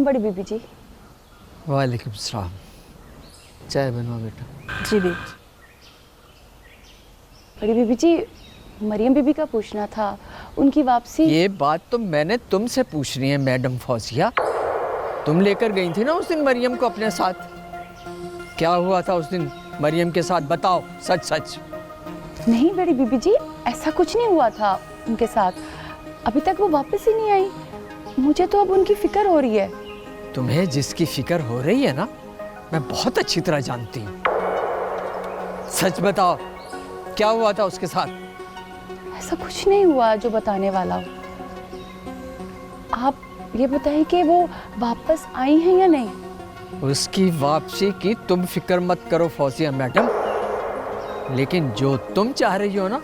बड़ी बीबी जी। वालेकुम सलाम। चाय बनवा बेटा। जी बीबी। बड़ी बीबी जी, मरियम बीबी का पूछना था, उनकी वापसी। ये बात तो मैंने तुमसे पूछनी है मैडम फौजिया। तुम लेकर गई थी ना उस दिन मरियम को अपने साथ। क्या हुआ था उस दिन मरियम के साथ, बताओ सच सच। नहीं बड़ी बीबी जी, ऐसा कुछ नहीं हुआ था उनके साथ। अभी तक वो वापस ही नहीं आई। मुझे तो अब उनकी फिक्र हो रही है। तुम्हें जिसकी फिक्र हो रही है ना, मैं बहुत अच्छी तरह जानती हूँ। सच बताओ, क्या हुआ था उसके साथ? ऐसा कुछ नहीं हुआ जो बताने वाला हो। आप ये बताइए कि वो वापस आई हैं या नहीं। उसकी वापसी की तुम फिक्र मत करो फौजिया मैडम, लेकिन जो तुम चाह रही हो ना,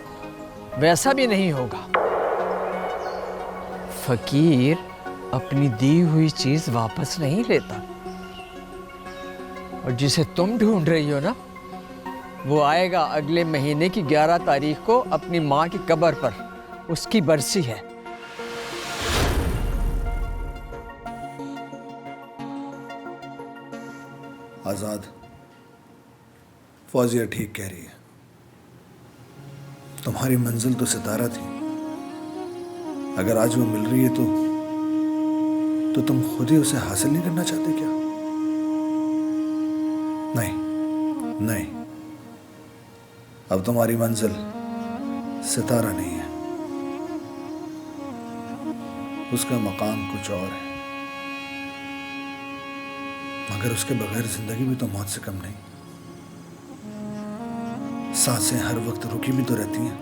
वैसा भी नहीं होगा। फकीर अपनी दी हुई चीज वापस नहीं लेता, और जिसे तुम ढूंढ रही हो ना, वो आएगा अगले महीने की 11 तारीख को अपनी माँ की कब्र पर। उसकी बरसी है। आजाद, फौजिया ठीक कह रही है। तुम्हारी मंजिल तो सितारा थी। अगर आज वो मिल रही है तो तुम खुद ही उसे हासिल नहीं करना चाहते क्या? नहीं नहीं, अब तुम्हारी मंजिल सितारा नहीं है, उसका मकाम कुछ और है। मगर उसके बगैर जिंदगी भी तो मौत से कम नहीं। सांसें हर वक्त रुकी भी तो रहती हैं।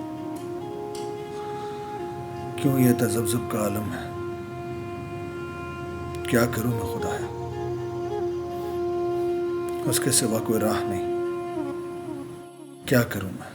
क्यों ये तज़ब्ज़ुब का आलम है? क्या करूं मैं खुदाया, उसके सिवा कोई राह नहीं। क्या करूं मैं?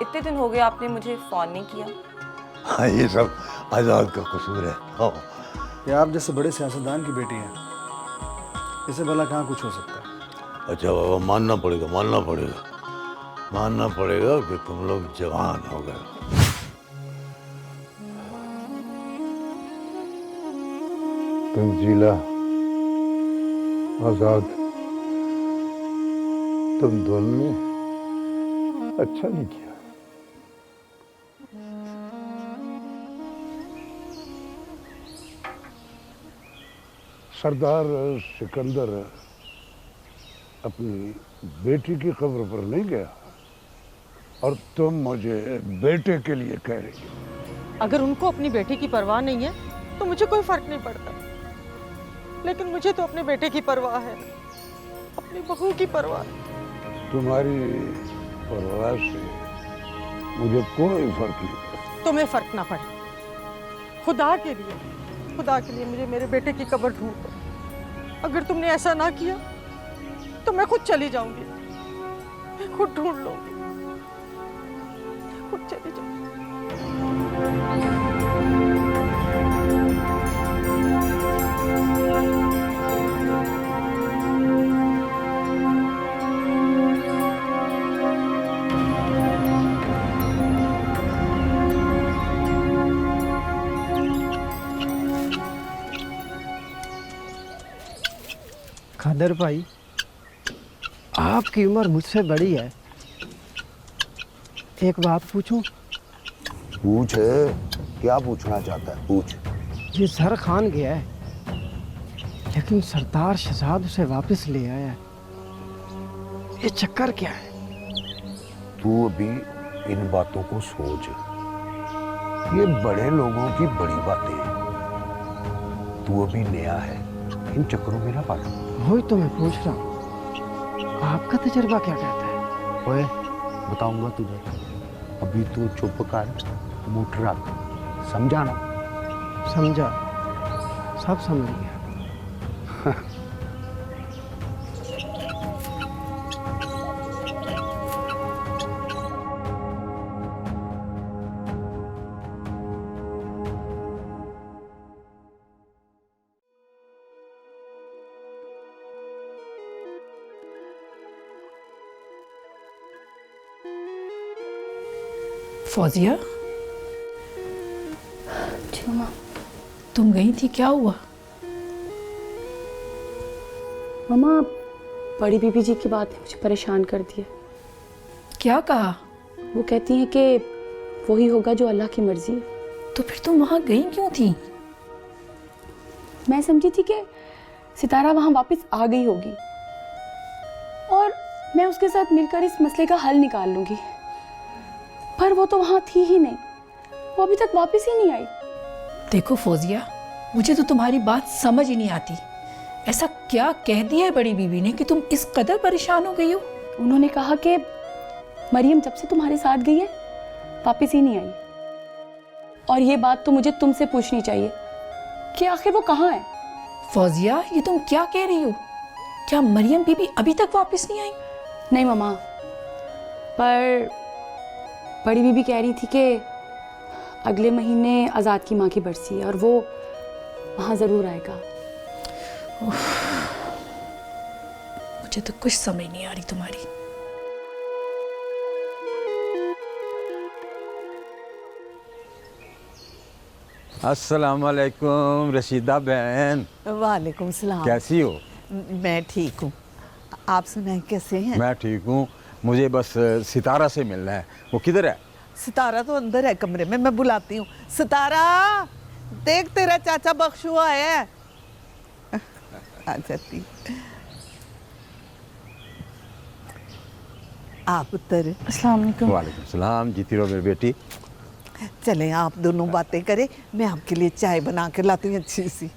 इतने दिन हो गए आपने मुझे फोन नहीं किया। हाँ, ये सब आजाद का कसूर है। हाँ। ये आप जैसे बड़े सियासतदान की बेटी हैं, इससे भला कहाँ कुछ हो सकता है? अच्छा बाबा, मानना पड़ेगा कि तुम लोग जवान हो गए। तंजीला, आजाद, तुम दोनों ने अच्छा नहीं किया। सरदार सिकंदर अपनी बेटी की कब्र पर नहीं गया, और तुम मुझे बेटे के लिए कह रही हो। अगर उनको अपनी बेटी की परवाह नहीं है तो मुझे कोई फर्क नहीं पड़ता, लेकिन मुझे तो अपने बेटे की परवाह है, अपनी बहू की परवाह। तुम्हारी परवाह से मुझे कोई फर्क नहीं पड़ता। तुम्हें फर्क ना पड़े, खुदा के लिए मुझे मेरे बेटे की कब्र ढूंढ दो। अगर तुमने ऐसा ना किया तो मैं खुद चली जाऊंगी, मैं खुद ढूंढ लूंगी, खुद चली जाऊंगी। खादर भाई, आपकी उम्र मुझसे बड़ी है, एक बात पूछूं? पूछ, क्या पूछना चाहता है? पूछ। ये सर खान गया है, लेकिन सरदार शहजाद उसे वापस ले आया है। ये चक्कर क्या है? तू अभी इन बातों को सोच। ये बड़े लोगों की बड़ी बातें हैं। तू अभी नया है, इन चक्करों में ना पड़। वही तो मैं पूछ रहा हूँ, आपका तजुर्बा क्या कहता है? ओए, बताऊंगा तुझे। अभी तू चुप कर, मुठ रख, समझा ना? समझा, सब समझ गया। फौजिया, जी मम्मा। तुम गई थी, क्या हुआ? मम्मा, बड़ी बीबी जी की बात ने मुझे परेशान कर दिया। क्या कहा? वो कहती हैं कि वही होगा जो अल्लाह की मर्जी है। तो फिर तुम वहां गई क्यों थी? मैं समझी थी कि सितारा वहां वापस आ गई होगी और मैं उसके साथ मिलकर इस मसले का हल निकाल लूंगी, पर वो तो वहां थी ही नहीं। वो अभी तक वापस ही नहीं आई। देखो फौजिया, मुझे तो तुम्हारी बात समझ ही नहीं आती। ऐसा क्या कह दिया है बड़ी बीबी ने कि तुम इस कदर परेशान हो गई हो? उन्होंने कहा कि मरियम जब से तुम्हारे साथ गई है वापस ही नहीं आई, और ये बात तो मुझे तुमसे पूछनी चाहिए कि आखिर वो कहाँ है। फौजिया, ये तुम क्या कह रही हो? क्या मरियम बीबी अभी तक वापस नहीं आई? नहीं मम्मा, पर बड़ी बीबी कह रही थी कि अगले महीने आज़ाद की माँ की बरसी है और वो वहाँ ज़रूर आएगा। मुझे तो कुछ समझ नहीं आ रही तुम्हारी। अस्सलाम वालेकुम रशीदा बहन। वालेकुम सलाम। कैसी हो? मैं ठीक हूँ, आप सुनाएं कैसे हैं? मैं ठीक हूँ। मुझे बस सितारा से मिलना है। वो किधर है? सितारा तो अंदर है कमरे में, मैं बुलाती हूँ। सितारा, देख तेरा चाचा बख्शू आया है। आ जाती। आप उत्तर। अस्सलाम वालेकुम। वालेकुम सलाम। जीती रहो मेरी बेटी। चलें आप दोनों बातें करें, मैं आपके लिए चाय बना के लाती हूँ अच्छी सी।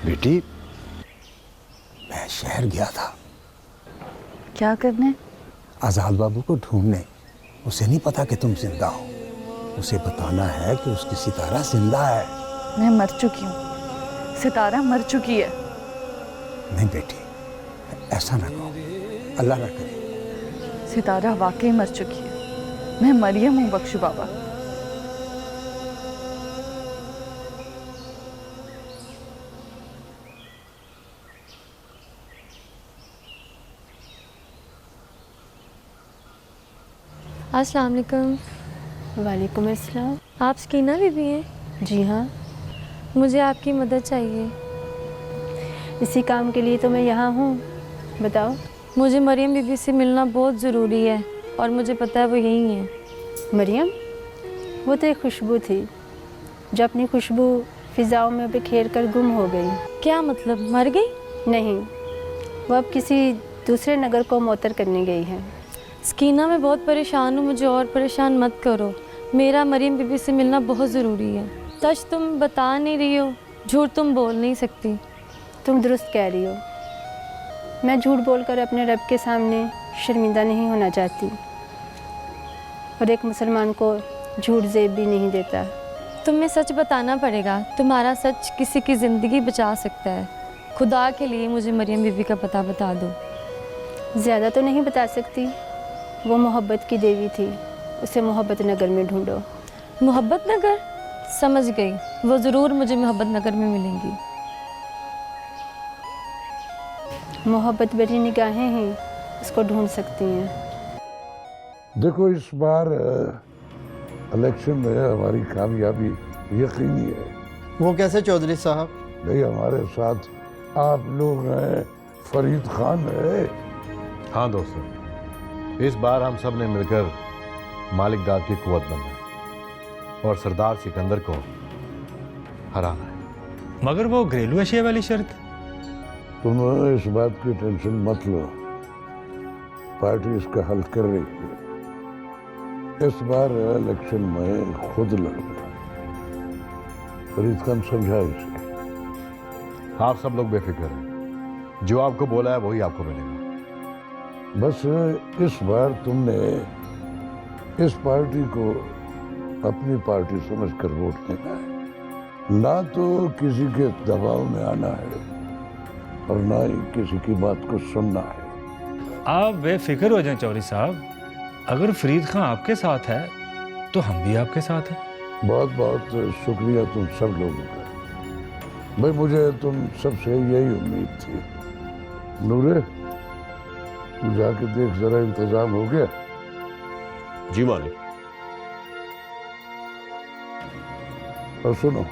बेटी, मैं शहर गया था। क्या करने? आज़ाद बाबू को ढूंढने। उसे नहीं पता कि तुम जिंदा हो। उसे बताना है कि उसकी सितारा जिंदा है। मैं मर चुकी हूँ, सितारा मर चुकी है। नहीं बेटी, ऐसा ना कहो, अल्लाह ना करे। सितारा वाकई मर चुकी है। मैं मरियम हूँ बख्शू बाबा। अस्सलाम वालेकुम। वालेकुम अस्सलाम। आप सकीना बीबी हैं? जी हाँ। मुझे आपकी मदद चाहिए। इसी काम के लिए तो मैं यहाँ हूँ, बताओ। मुझे मरियम बीबी से मिलना बहुत ज़रूरी है और मुझे पता है वो यहीं है। मरियम? वो तो एक खुशबू थी जो अपनी खुशबू फिज़ाओं में बिखेर कर गुम हो गई। क्या मतलब, मर गई? नहीं, वो अब किसी दूसरे नगर को मोतर करने गई है। सकीना, मैं बहुत परेशान हूँ, मुझे और परेशान मत करो। मेरा मरियम बीबी से मिलना बहुत ज़रूरी है। सच तुम बता नहीं रही हो, झूठ तुम बोल नहीं सकती। तुम दुरुस्त कह रही हो। मैं झूठ बोलकर अपने रब के सामने शर्मिंदा नहीं होना चाहती, और एक मुसलमान को झूठ ज़ेब भी नहीं देता। तुम्हें सच बताना पड़ेगा, तुम्हारा सच किसी की ज़िंदगी बचा सकता है। खुदा के लिए मुझे मरियम बीबी का पता बता दो। ज़्यादा तो नहीं बता सकती। वो मोहब्बत की देवी थी, उसे मोहब्बत नगर में ढूंढो। मोहब्बत नगर? समझ गई, वो ज़रूर मुझे मोहब्बत नगर में मिलेंगी। मोहब्बत भरी निगाहें ही उसको ढूंढ सकती हैं। देखो, इस बार इलेक्शन में हमारी कामयाबी यकीनी है। वो कैसे चौधरी साहब? नहीं, हमारे साथ आप लोग हैं, फरीद खान है। हाँ दोस्तों, इस बार हम सब ने मिलकर मालिक दाद की कुव्वत बनना है और सरदार सिकंदर को हराना है। मगर वो घरेलू अशिया वाली शर्त? तुम इस बात की टेंशन मत लो, पार्टी इसका हल कर रही है। इस बार इलेक्शन में खुद लड़ूंगा। फरीद खान समझा इसे। आप सब लोग बेफिक्र हैं, जो आपको बोला है वही आपको मिलेगा। बस इस बार तुमने इस पार्टी को अपनी पार्टी समझकर वोट देना है, ना तो किसी के दबाव में आना है और ना ही किसी की बात को सुनना है। आप बेफिक्र हो जाएं चौधरी साहब, अगर फरीद खान आपके साथ है तो हम भी आपके साथ हैं। बहुत बहुत शुक्रिया तुम सब लोगों का। भाई मुझे तुम सबसे यही उम्मीद थी। नूरे, तू जाके देख जरा इंतजाम हो गया? जी मालिक। और सुनो,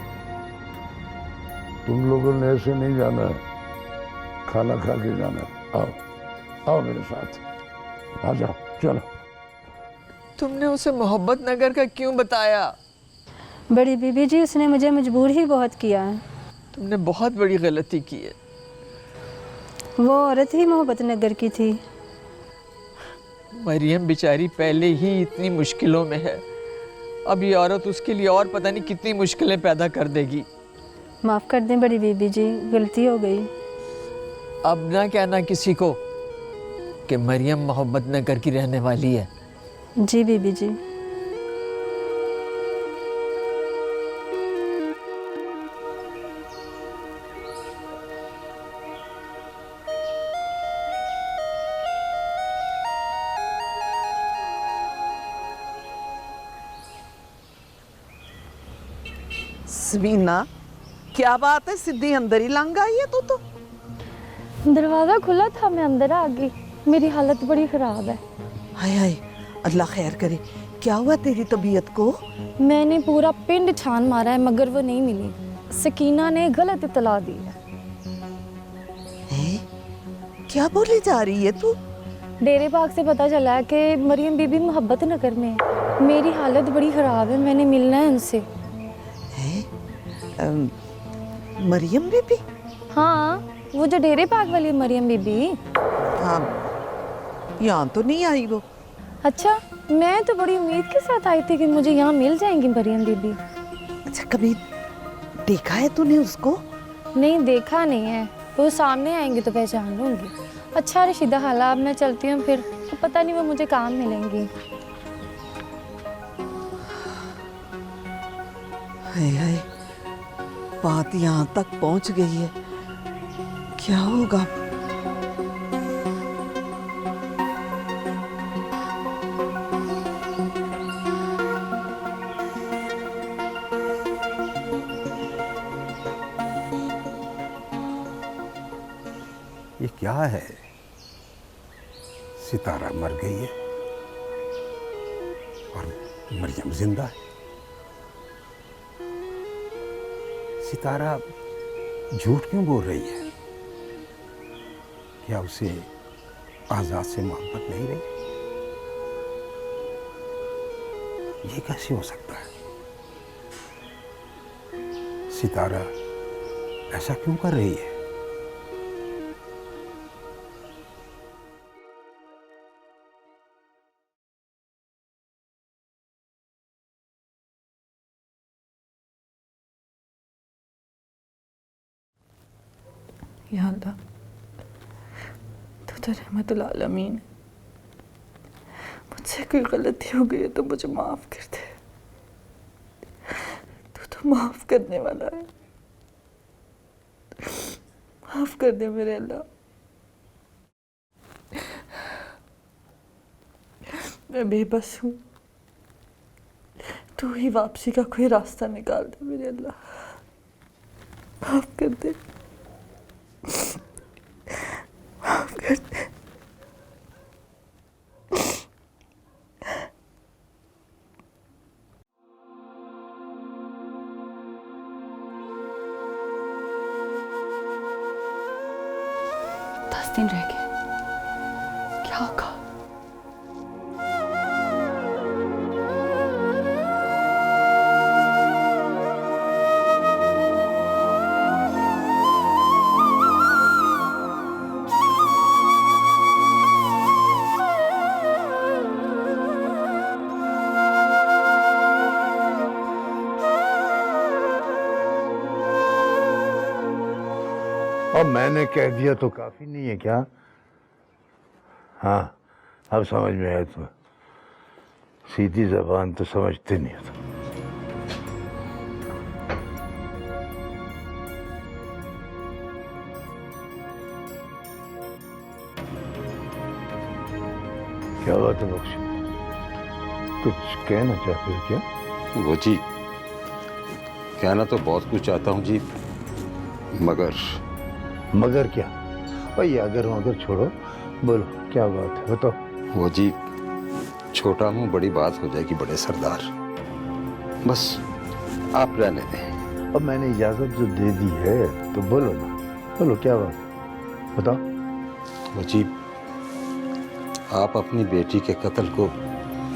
तुम लोगों ने ऐसे नहीं जाना है, खाना खा के जाना है। आओ आओ मेरे साथ, आ जाओ, चलो। तुमने उसे मोहब्बत नगर का क्यों बताया? बड़ी बीबी जी, उसने मुझे मजबूर ही बहुत किया। तुमने बहुत बड़ी गलती की है। वो औरत ही मोहब्बत नगर की थी। मरियम बेचारी पहले ही इतनी मुश्किलों में है, अब ये औरत उसके लिए और पता नहीं कितनी मुश्किलें पैदा कर देगी। माफ़ कर दें बड़ी बीबी जी, गलती हो गई। अब ना कहना किसी को कि मरियम मोहब्बत नगर की रहने वाली है। जी बीबी जी। समीना, क्या बात है, सीधी अंदर ही लंघ आई है तू तो। दरवाज़ा खुला था, मैं अंदर आ गई। मेरी हालत बड़ी ख़राब है। हाय हाय, अल्लाह खैर करे। क्या हुआ तेरी तबीयत को? मैंने पूरा पिंड छान मारा है मगर वो नहीं मिली। सकीना ने गलत इतला दी है। क्या बोली जा रही है तू? डेरे बाग से पता चला है कि मरियम बीबी मोहब्बत नगर में है। मेरी हालत बड़ी ख़राब है, मैंने मिलना है उनसे। मरियम बीबी? हाँ, वो जो डेरे बाग वाली मरियम बीबी। हाँ, यहाँ तो नहीं आई वो। अच्छा, मैं तो बड़ी उम्मीद के साथ आई थी कि मुझे यहाँ मिल जाएंगी मरियम बीबी। अच्छा, कभी देखा है तूने उसको? नहीं, देखा नहीं है। वो सामने आएंगे तो पहचान लूँगी। अच्छा रशीदा हाला, अब मैं चलती हूँ फिर। तो पता नहीं वो मुझे काम मिलेंगी। हाय हाय, बात यहाँ तक पहुँच गई है, क्या होगा? ये क्या है? सितारा मर गई है और मरियम जिंदा है। सितारा झूठ क्यों बोल रही है? क्या उसे आजाद से मोहब्बत नहीं रही? ये कैसे हो सकता है? सितारा ऐसा क्यों कर रही है? या अल्लाह, तू तो रहमतुल आलमीन है। मुझसे कोई गलती हो गई है तो मुझे माफ़ कर दे। तू तो माफ़ करने वाला है। माफ़ कर दे मेरे अल्लाह। मैं बेबस हूँ, तू ही वापसी का कोई रास्ता निकाल दे मेरे अल्लाह। माफ़ कर दे, माफ़ कर दे। दिन रह गए, क्या होगा? अब मैंने कह दिया तो काफी नहीं है क्या? हाँ, अब समझ में आया तो। सीधी जबान तो समझते नहीं था। क्या बात है बख्शी, कुछ कहना चाहते हो क्या? वो जी, कहना तो बहुत कुछ चाहता हूँ जी, मगर क्या? भाई अगर हो अगर छोड़ो, बोलो क्या बात है, बताओ। वो जी, छोटा मुंह बड़ी बात हो जाएगी बड़े सरदार, बस आप रहने दें। अब मैंने इजाजत जो दे दी है तो बोलो ना, बोलो क्या बात, बताओ। वो जी, आप अपनी बेटी के कत्ल को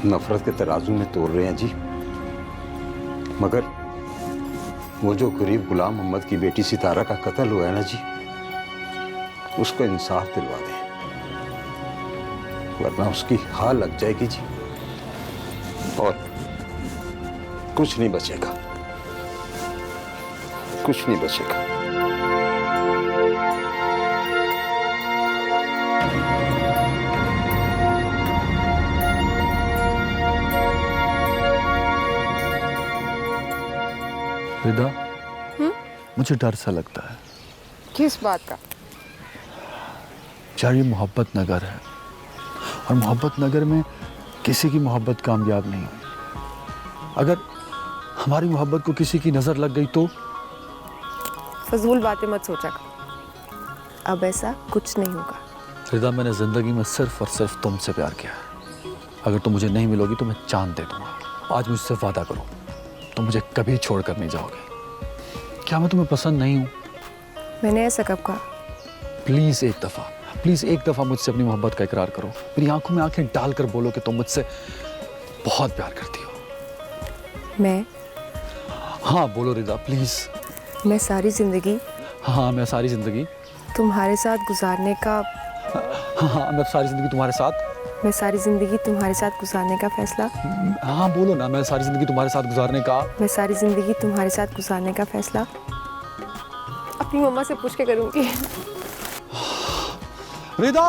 नफरत के तराजू में तोड़ रहे हैं जी, मगर वो जो गरीब गुलाम मोहम्मद की बेटी सितारा का कत्ल हुआ है ना जी, उसको इंसाफ दिलवा दें, वरना उसकी हाल लग जाएगी जी और कुछ नहीं बचेगा, कुछ नहीं बचेगा। रिदा, मुझे डर सा लगता है। किस बात का? यार ये मोहब्बत नगर है और मोहब्बत नगर में किसी की मोहब्बत कामयाब नहीं हुई। अगर हमारी मोहब्बत को किसी की नजर लग गई तो? फजूल बातें मत सोचा कर, अब ऐसा कुछ नहीं होगा। रिदा, मैंने जिंदगी में सिर्फ और सिर्फ तुमसे प्यार किया है। अगर तुम मुझे नहीं मिलोगी तो मैं चांद दे दूंगा। आज मुझसे वादा करो, तुम मुझे कभी छोड़कर नहीं जाओगे। क्या मैं तुम्हें पसंद नहीं हूं? मैंने ऐसा कब कहा? प्लीज एक दफा मुझसे अपनी मोहब्बत का इकरार करो। मेरी आंखों में आंखें डालकर बोलो कि तुम मुझसे बहुत प्यार करती हो। मैं? हाँ बोलो रिदा, प्लीज। मैं सारी जिंदगी हाँ मैं सारी जिंदगी तुम्हारे साथ गुजारने का हाँ मैं सारी जिंदगी तुम्हारे साथ मैं सारी जिंदगी तुम्हारे साथ गुजारने का फैसला हाँ बोलो ना, मैं सारी जिंदगी तुम्हारे साथ गुजारने का मैं सारी जिंदगी तुम्हारे साथ गुजारने का फैसला अपनी मम्मा से पूछ के करूंगी। रिदा,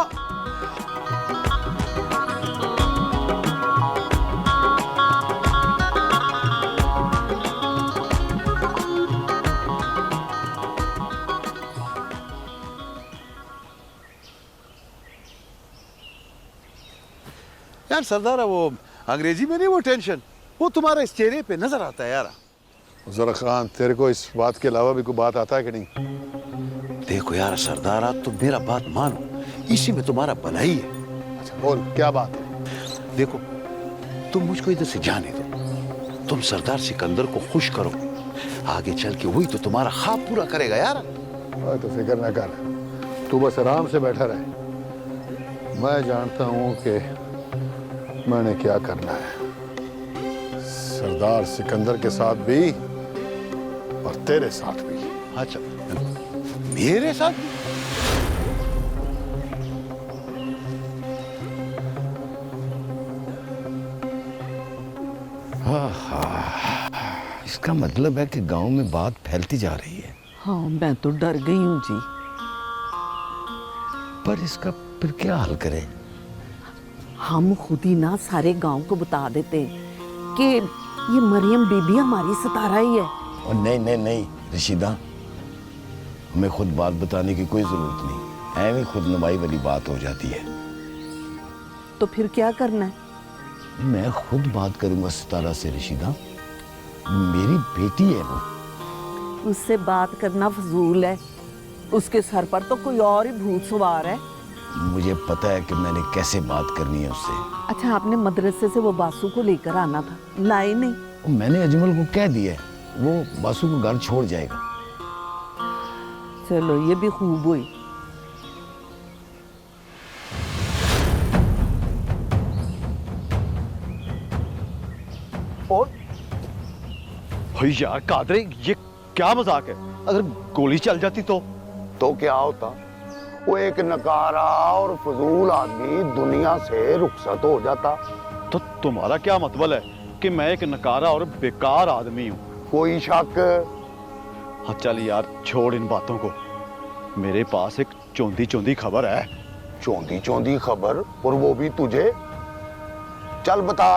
यार सरदार, वो अंग्रेजी में नहीं, वो टेंशन वो तुम्हारे इस चेहरे पे नजर आता है यार। जरा खान, तेरे को इस बात के अलावा भी कोई बात आता है कि नहीं? देखो यार सरदार, आप तो मेरा बात मानो, इसी में तुम्हारा भला ही है। अच्छा बोल, क्या बात है? देखो, तुम मुझको इधर से जाने दो, तुम सरदार सिकंदर को खुश करो, आगे चल के वही तो तुम्हारा ख्वाब पूरा करेगा यार। तो फिक्र न कर, तू बस आराम से बैठा रहे। मैं जानता हूँ कि मैंने क्या करना है। सरदार सिकंदर के साथ भी और तेरे साथ भी। अच्छा, मेरे साथ? इसका मतलब है कि गांव में बात फैलती जा रही है। हाँ, मैं तो डर गई हूँ जी। पर इसका फिर क्या हल करें? हम खुद ही ना सारे गांव को बता देते कि ये मरियम बीबी हमारी सितारा ही है। और नहीं रशीदा, हमें खुद बात बताने की कोई जरूरत नहीं, ऐਵੇਂ खुद नुमाई वाली बात हो जाती है। तो फिर क्या करना है? मैं खुद बात करूंगा सितारा से रशीदा, मेरी बेटी है वो। उससे बात करना फजूल है, उसके सर पर तो कोई और ही भूत सवार है। मुझे पता है कि मैंने कैसे बात करनी है उससे। अच्छा, आपने मदरसे से वो बासु को लेकर आना था, लाई नहीं? मैंने अजमल को कह दिया, वो बासु को घर छोड़ जाएगा। चलो, ये भी खूब हुई। यार कादरे, ये क्या मजाक है? अगर गोली चल जाती तो क्या होता? वो एक नकारा और फजूल आदमी दुनिया से रुखसत हो जाता। तो तुम्हारा क्या मतलब है कि मैं एक नकारा और बेकार आदमी हूँ? कोई शक? हाँ चल यार, छोड़ इन बातों को। मेरे पास एक चौंधी चौंधी खबर है। चौंधी चौंधी खबर? और वो भी तुझे? चल बता,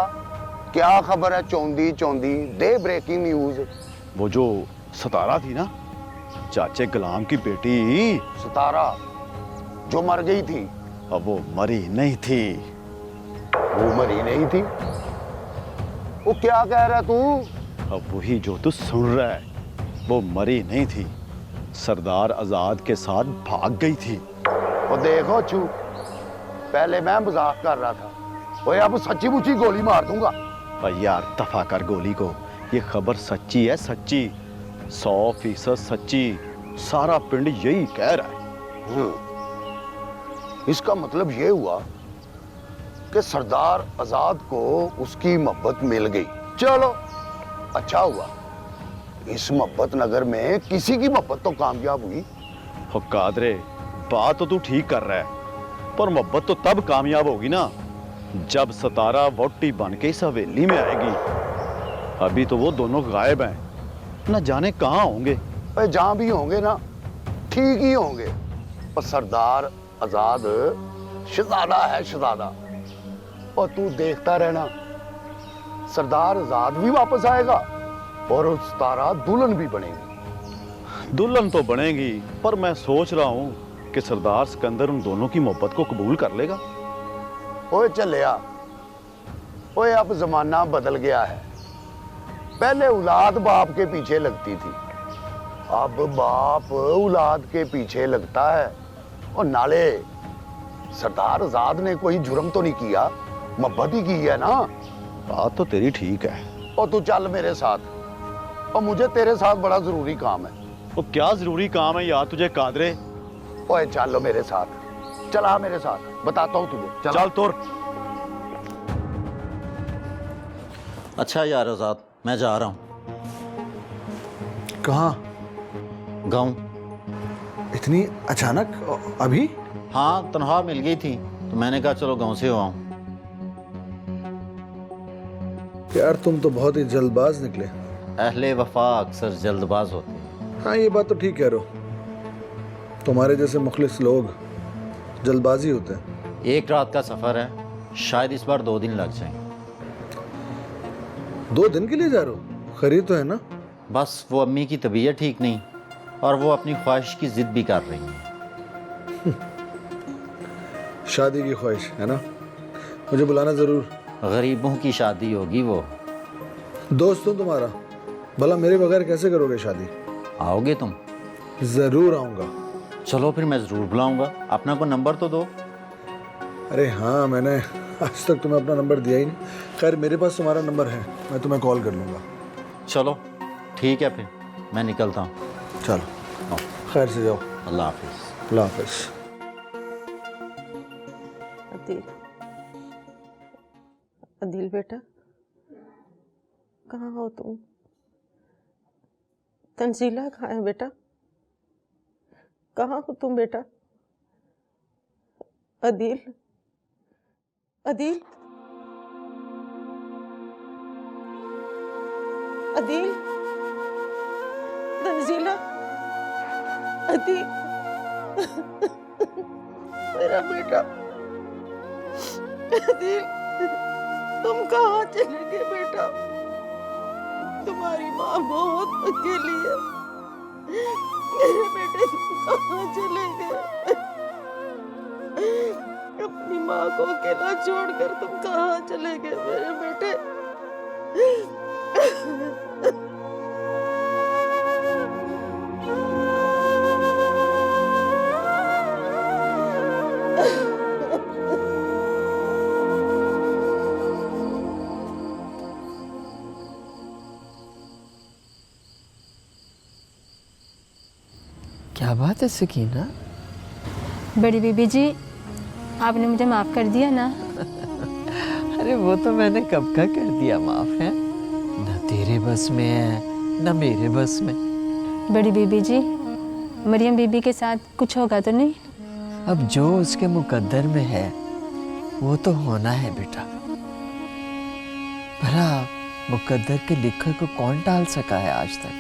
क्या खबर है चौंधी चौंधी? दे ब्रेकिंग न्यूज। वो जो सतारा थी ना, चाचे गुलाम की बेटी। सतारा जो मर गई थी? अब वो मरी नहीं थी। वो मरी नहीं थी? वो क्या कह रहा तू? अब वही जो तू सुन रहा है, वो मरी नहीं थी, सरदार आजाद के साथ भाग गई थी। वो देखो छू, पहले मैं मजाक कर रहा था, ओए अब सच्ची मुच्ची गोली मार दूंगा। और यार दफा कर गोली को, ये खबर सच्ची है, सच्ची 100% सच्ची। सारा पिंड यही कह रहा है। इसका मतलब ये हुआ कि सरदार आजाद को उसकी मोहब्बत मिल गई। चलो अच्छा हुआ, इस मोहब्बत नगर में किसी की मोहब्बत तो कामयाब हुई। हो कादरे, बात तो तू ठीक कर रहा है, पर मोहब्बत तो तब कामयाब होगी ना जब सतारा वोटी बन के इस हवेली में आएगी। अभी तो वो दोनों गायब हैं, न जाने कहाँ होंगे। जहां भी होंगे ना ठीक ही होंगे, पर सरदार आजाद शहजादा है, शहजादा। और तू देखता रहना, सरदार आजाद भी वापस आएगा और उस तारा दुल्हन भी बनेगी। दुल्हन तो बनेगी, पर मैं सोच रहा हूँ कि सरदार सिकंदर उन दोनों की मोहब्बत को कबूल कर लेगा। ओए चलिया, ओए अब जमाना बदल गया है। पहले औलाद बाप के पीछे लगती थी, अब बाप औलाद के पीछे लगता है। और नाले सरदार आजाद ने कोई जुर्म तो नहीं किया, मोहब्बत ही की है ना। बात तो तेरी ठीक है। और तू चल मेरे साथ, और मुझे तेरे साथ बड़ा जरूरी काम है। तो क्या जरूरी काम है यार तुझे कादरे? ओए चलो मेरे साथ, चला मेरे साथ, बताता हूँ तुझे। चल तुर। अच्छा यार आजाद, मैं जा रहा हूँ। कहाँ? गाँव। इतनी अचानक अभी? हाँ, तनख्वाह मिल गई थी तो मैंने कहा चलो गाँव से हो आऊँ। यार तुम तो बहुत ही जल्दबाज निकले। अहले वफा अक्सर जल्दबाज होते हैं। हाँ ये बात तो ठीक कह रहे हो, तुम्हारे जैसे मुखलिस लोग जल्दबाजी होते हैं। एक रात का सफ़र है, शायद इस बार 2 दिन लग जाएं। 2 दिन के लिए जा रहे हो? खरीद तो है ना? बस वो अम्मी की तबीयत ठीक नहीं और वो अपनी ख्वाहिश की जिद भी कर रही हैं। शादी की ख्वाहिश है ना? मुझे बुलाना जरूर। गरीबों की शादी होगी वो। दोस्त हूँ तुम्हारा, भला मेरे बगैर कैसे करोगे शादी? आओगे तुम? जरूर आऊँगा। चलो फिर मैं ज़रूर बुलाऊंगा। अपना को नंबर तो दो। अरे हाँ, मैंने आज तक तुम्हें अपना नंबर दिया ही नहीं। खैर मेरे पास तुम्हारा नंबर है, मैं तुम्हें कॉल कर लूँगा। चलो ठीक है, फिर मैं निकलता हूँ। चलो खैर से जाओ। अल्लाह हाफिज़। अल्लाह हाफिज़। अदिल बेटा, कहाँ हो तुम? तंजीला कहाँ है बेटा? कहाँ हो तुम बेटा? अदिल, अदिल, अदिल, तंजीला, अदिल, मेरा बेटा। अदिल, तुम कहाँ चले गए बेटा? तुम्हारी माँ बहुत अकेली है। मेरे बेटे तुम कहाँ चले गए? अपनी माँ को अकेला छोड़कर तुम कहाँ चले गए मेरे बेटे? क्या बात है सकीना? बड़ी बीबी जी, आपने मुझे माफ़ कर दिया ना? अरे वो तो मैंने कब का कर दिया माफ है, न तेरे बस में है न मेरे बस में। बड़ी बीबी जी, मरियम बीबी के साथ कुछ होगा तो नहीं? अब जो उसके मुकद्दर में है वो तो होना है बेटा। भला मुकद्दर के लिखे को कौन टाल सका है आज तक?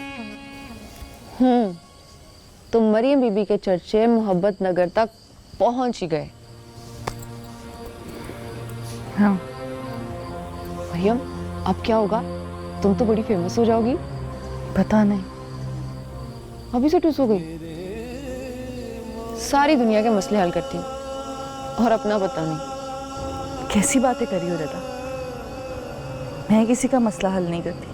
तो मरियम बीबी के चर्चे मोहब्बत नगर तक पहुंच ही गए। हाँ। मरियम, अब क्या होगा? तुम तो बड़ी फेमस हो जाओगी। पता नहीं। अभी से टूस हो गई? सारी दुनिया के मसले हल करती हूँ और अपना पता नहीं। कैसी बातें करी हो रदा? मैं किसी का मसला हल नहीं करती,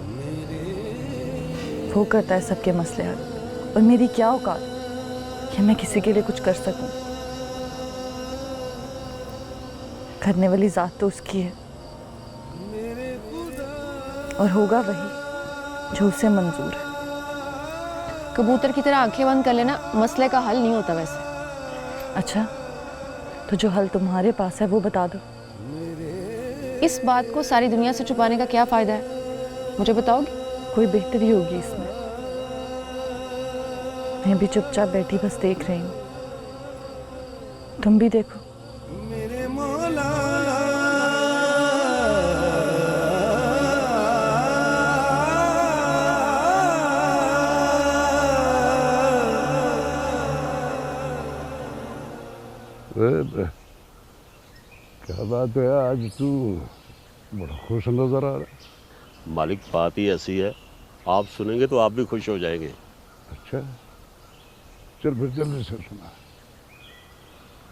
वो करता है सबके मसले हल। और मेरी क्या औकात कि मैं किसी के लिए कुछ कर सकूं? करने वाली जात तो उसकी है, और होगा वही जो उसे मंजूर है। कबूतर की तरह आंखें बंद कर लेना मसले का हल नहीं होता वैसे। अच्छा, तो जो हल तुम्हारे पास है वो बता दो। इस बात को सारी दुनिया से छुपाने का क्या फायदा है? मुझे बताओगी? कोई बेहतरी होगी इसमें? मैं भी चुपचाप बैठी बस देख रही हूँ, तुम भी देखो। क्या बात है, आज तू बड़ा खुश नजर आ रहा है। मालिक, बात ही ऐसी है, आप सुनेंगे तो आप भी खुश हो जाएंगे। अच्छा, चल फिर जल्दी से सुना।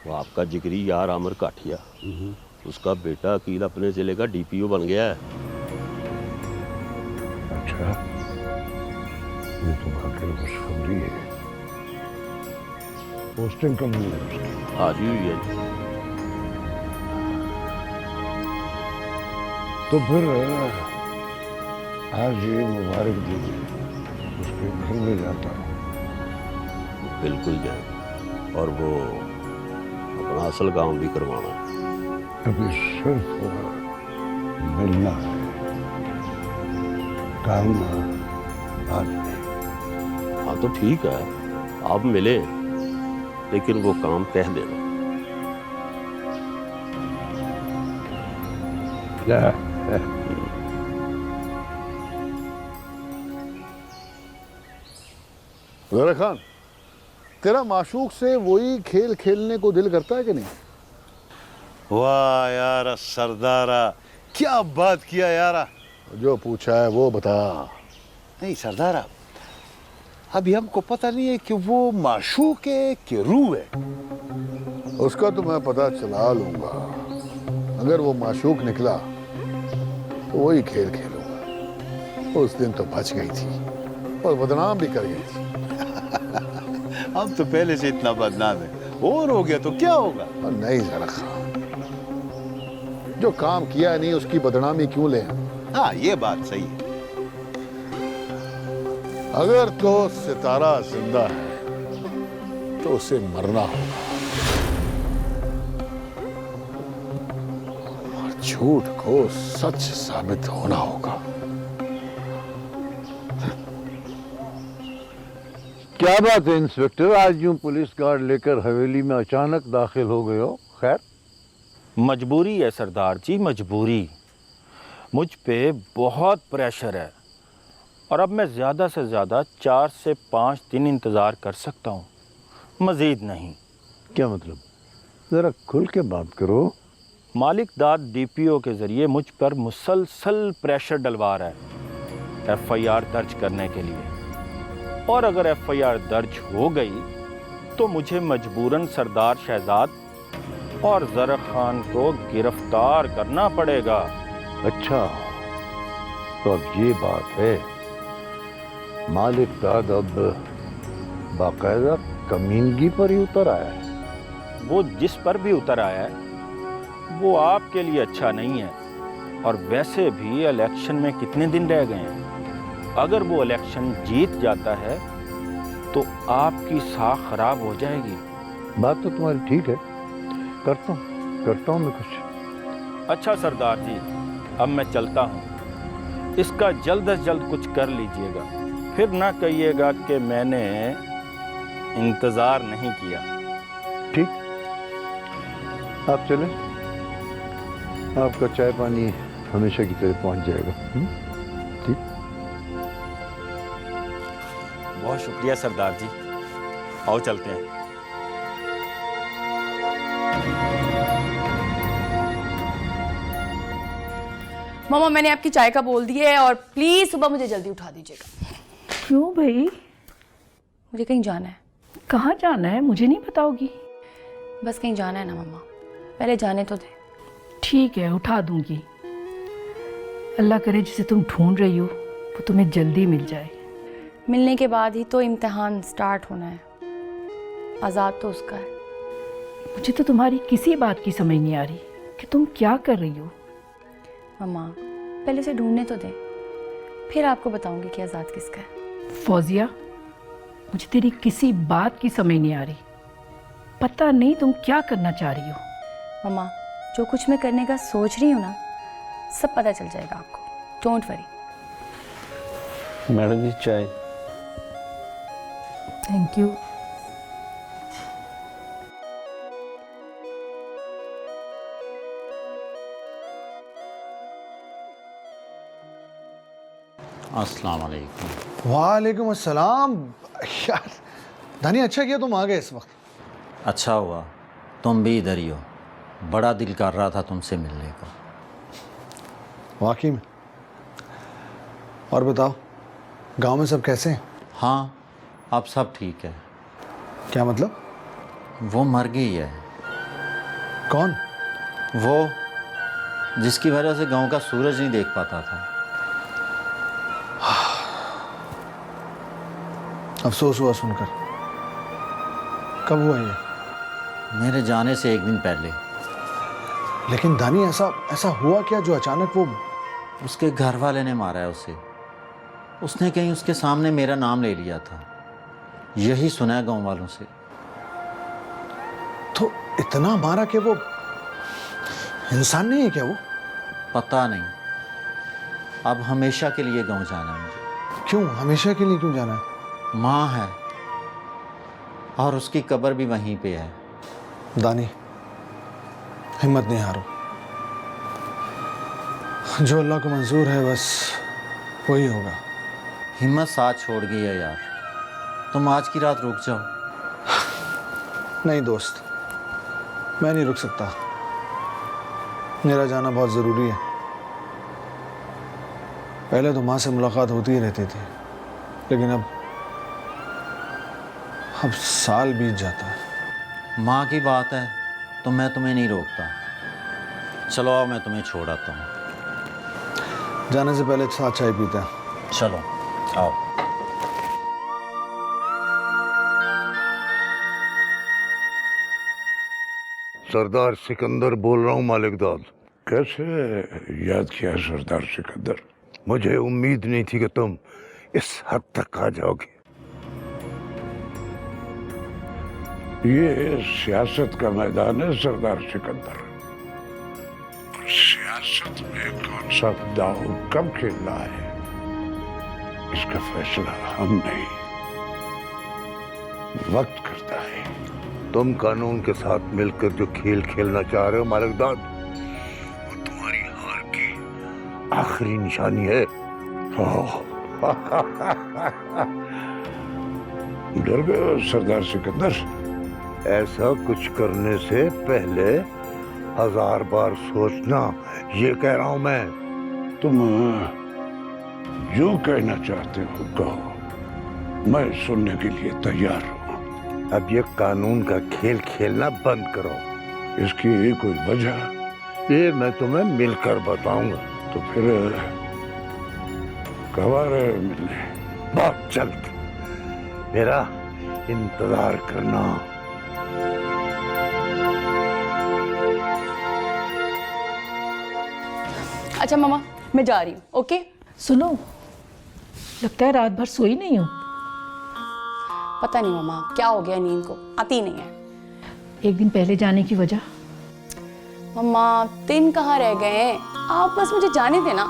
वो आपका जिगरी यार आमिर काठिया, उसका बेटा अकील अपने जिले का डीपीओ बन गया है। अच्छा, ये तो वाकई खुशखबरी है। पोस्टिंग कब हुई है उसकी? आज ही हुई है। तो फिर आज ये मुबारक दीजिए, उसके घर में जाता हूँ। बिल्कुल जाए, और वो अपना असल काम भी करवाना है। अभी सिर्फ मिलना है, काम आज नहीं। हाँ तो ठीक है, आप मिले, लेकिन वो काम कह देना। ज़रा खान, तेरा माशूक से वही खेल खेलने को दिल करता है कि नहीं? वाह यार सरदारा, क्या बात किया यार। जो पूछा है वो बता। नहीं सरदारा, अभी हमको पता नहीं है कि वो माशूक है कि रूह है। उसका तो मैं पता चला लूंगा। अगर वो माशूक निकला तो वही खेल खेलूंगा। उस दिन तो बच गई थी और बदनाम भी कर गई थी। हम तो पहले से इतना बदनाम है, और हो गया तो क्या होगा? और नहीं ज़रा खान, जो काम किया नहीं उसकी बदनामी क्यों ले? हाँ ये बात सही है। अगर तो सितारा जिंदा है तो उसे मरना होगा, और झूठ को सच साबित होना होगा। क्या बात है इंस्पेक्टर, आज यूं पुलिस गार्ड लेकर हवेली में अचानक दाखिल हो गए हो? खैर? मजबूरी है सरदार जी, मजबूरी। मुझ पे बहुत प्रेशर है, और अब मैं ज़्यादा से ज़्यादा 4 से 5 दिन इंतज़ार कर सकता हूँ, मज़ीद नहीं। क्या मतलब? ज़रा खुल के बात करो। मालिक दाद डीपीओ के ज़रिए मुझ पर मुसलसल प्रेशर डलवा रहा है FIR दर्ज करने के लिए, और अगर FIR दर्ज हो गई तो मुझे मजबूरन सरदार शहजाद और ज़रा खान को गिरफ्तार करना पड़ेगा। अच्छा, तो अब ये बात है, मालिक दाद अब बाकायदा कमीनगी पर ही उतर आया है। वो जिस पर भी उतर आया है वो आपके लिए अच्छा नहीं है, और वैसे भी इलेक्शन में कितने दिन रह गए हैं। अगर वो इलेक्शन जीत जाता है तो आपकी साख खराब हो जाएगी। बात तो तुम्हारी ठीक है, करता हूँ मैं कुछ। अच्छा सरदार जी, अब मैं चलता हूँ। इसका जल्द से जल्द कुछ कर लीजिएगा, फिर ना कहिएगा कि मैंने इंतज़ार नहीं किया। ठीक, आप चलें, आपका चाय पानी हमेशा की तरह पहुंच जाएगा। ठीक, बहुत शुक्रिया सरदार जी, आओ चलते हैं। मामा मैंने आपकी चाय का बोल दिया है और प्लीज सुबह मुझे जल्दी उठा दीजिएगा। क्यों भाई? मुझे कहीं जाना है। कहाँ जाना है मुझे नहीं बताओगी? बस कहीं जाना है ना मम्मा, पहले जाने तो दे। ठीक है उठा दूंगी। अल्लाह करे जिसे तुम ढूंढ रही हो वो तुम्हें जल्दी मिल जाए। मिलने के बाद ही तो इम्तिहान स्टार्ट होना है, आज़ाद तो उसका है। मुझे तो तुम्हारी किसी बात की समझ नहीं आ रही कि तुम क्या कर रही हो। मम्मा पहले से ढूंढने तो दे, फिर आपको बताऊंगी कि आज़ाद किसका है। फौजिया मुझे तेरी किसी बात की समझ नहीं आ रही। पता नहीं तुम क्या करना चाह रही हो। मम्मा जो कुछ मैं करने का सोच रही हूँ ना, सब पता चल जाएगा आपको, डोंट वरी। मैडम जी चाय। Thank you. अस्सलाम वालेकुम। वालेकुम अस्सलाम। यार दानी अच्छा किया तुम आ गए इस वक्त। अच्छा हुआ तुम भी इधर ही हो, बड़ा दिल कर रहा था तुमसे मिलने का। वाकई में। और बताओ गांव में सब कैसे हैं? हाँ अब सब ठीक है। क्या मतलब? वो मर गई है। कौन? वो जिसकी वजह से गांव का सूरज नहीं देख पाता था। अफसोस हुआ सुनकर। कब हुआ ये? मेरे जाने से एक दिन पहले। लेकिन दानी ऐसा हुआ क्या जो अचानक वो? उसके घर वाले ने मारा है उसे। उसने कहीं उसके सामने मेरा नाम ले लिया था, यही सुना है गांव वालों से। तो इतना मारा कि वो इंसान नहीं है क्या वो? पता नहीं। अब हमेशा के लिए गांव जाना है मुझे। क्यों हमेशा के लिए क्यों जाना है? माँ है और उसकी कब्र भी वहीं पे है। दानी हिम्मत नहीं हारो, जो अल्लाह को मंजूर है बस वही होगा। हिम्मत साथ छोड़ गई है यार, तुम आज की रात रुक जाओ। नहीं दोस्त, मैं नहीं रुक सकता, मेरा जाना बहुत ज़रूरी है। पहले तो माँ से मुलाकात होती ही रहती थी, लेकिन अब साल बीत जाता है। माँ की बात है तो मैं तुम्हें नहीं रोकता। चलो आओ मैं तुम्हें छोड़ आता हूँ। जाने से पहले साथ चाय पीते हैं। चलो आओ। सरदार सिकंदर बोल रहा हूँ मालिकदाद। कैसे याद किया सरदार सिकंदर? मुझे उम्मीद नहीं थी कि तुम इस हद तक आ जाओगे। ये सियासत का मैदान है सरदार सिकंदर, और सियासत में कौन सा दाव कब खेलना है इसका फैसला हम नहीं, वक्त करता है। तुम कानून के साथ मिलकर जो खेल खेलना चाह रहे हो मालिकदाद, वो तुम्हारी हार की आखिरी निशानी है। डर गए हो सरदार सिकंदर? ऐसा कुछ करने से पहले 1000 बार सोचना, ये कह रहा हूं मैं। तुम जो कहना चाहते हो कहो, मैं सुनने के लिए तैयार हूं। अब ये कानून का खेल खेलना बंद करो। इसकी कोई वजह? ये मैं तुम्हें मिलकर बताऊंगा। तो फिर कब आ रहे हो मिलने? बहुत जल्द, मेरा इंतजार करना। अच्छा मामा मैं जा रही हूँ। ओके सुनो, लगता है रात भर सोई नहीं हो। पता नहीं मामा क्या हो गया, नींद को आती नहीं है। एक दिन पहले जाने की वजह? मम्मा दिन कहाँ रह गए हैं, आप बस मुझे जाने देना।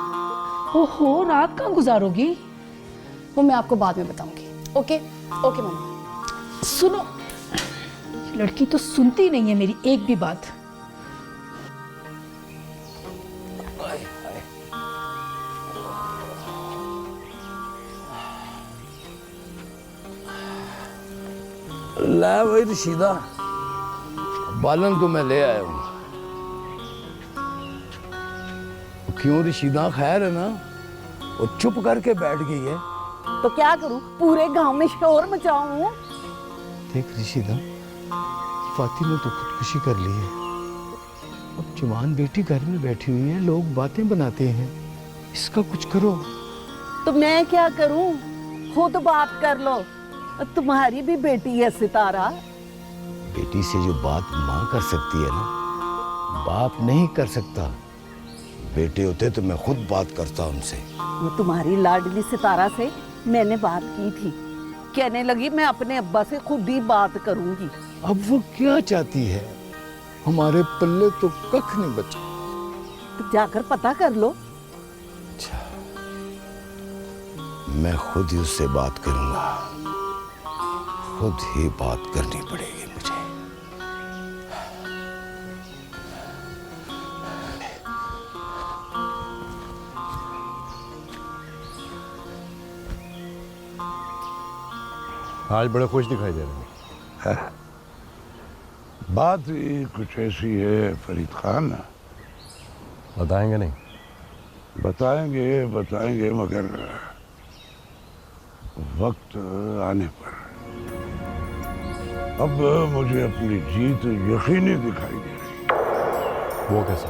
ओहो रात कहाँ गुजारोगी? वो मैं आपको बाद में बताऊंगी। ओके ओके मम्मा। सुनो, लड़की तो सुनती नहीं है मेरी एक भी बात। ला भाई रशीदा, बालन तो मैं ले आया हूँ। क्यों रशीदा, खैर है ना? वो चुप करके बैठ गई है। तो क्या करूं, पूरे गांव में शोर मचाऊं? देख रशीदा, फाती ने तो खुदकुशी कर ली है। अब जवान बेटी घर में बैठी हुई है, लोग बातें बनाते हैं, इसका कुछ करो। तो मैं क्या करूं? खुद बात कर लो, तुम्हारी भी बेटी है सितारा। बेटी से जो बात माँ कर सकती है ना, बाप नहीं कर सकता। बेटे होते तो मैं खुद बात करता उनसे। वो तुम्हारी लाडली सितारा से मैंने बात की थी, कहने लगी मैं अपने अब्बा से खुद ही बात करूंगी। अब वो क्या चाहती है? हमारे पल्ले तो कख नहीं बचा। तो जाकर पता कर लो। अच्छा, मैं खुद ही उससे बात करूंगा, खुद ही बात करनी पड़ेगी मुझे। आज बड़े खुश दिखाई दे रहे हैं। बात ही कुछ ऐसी है फरीद खान। बताएंगे नहीं? बताएंगे बताएंगे, मगर वक्त आने पर। अब मुझे अपनी जीत यकीनी दिखाई दे रही। वो कैसा?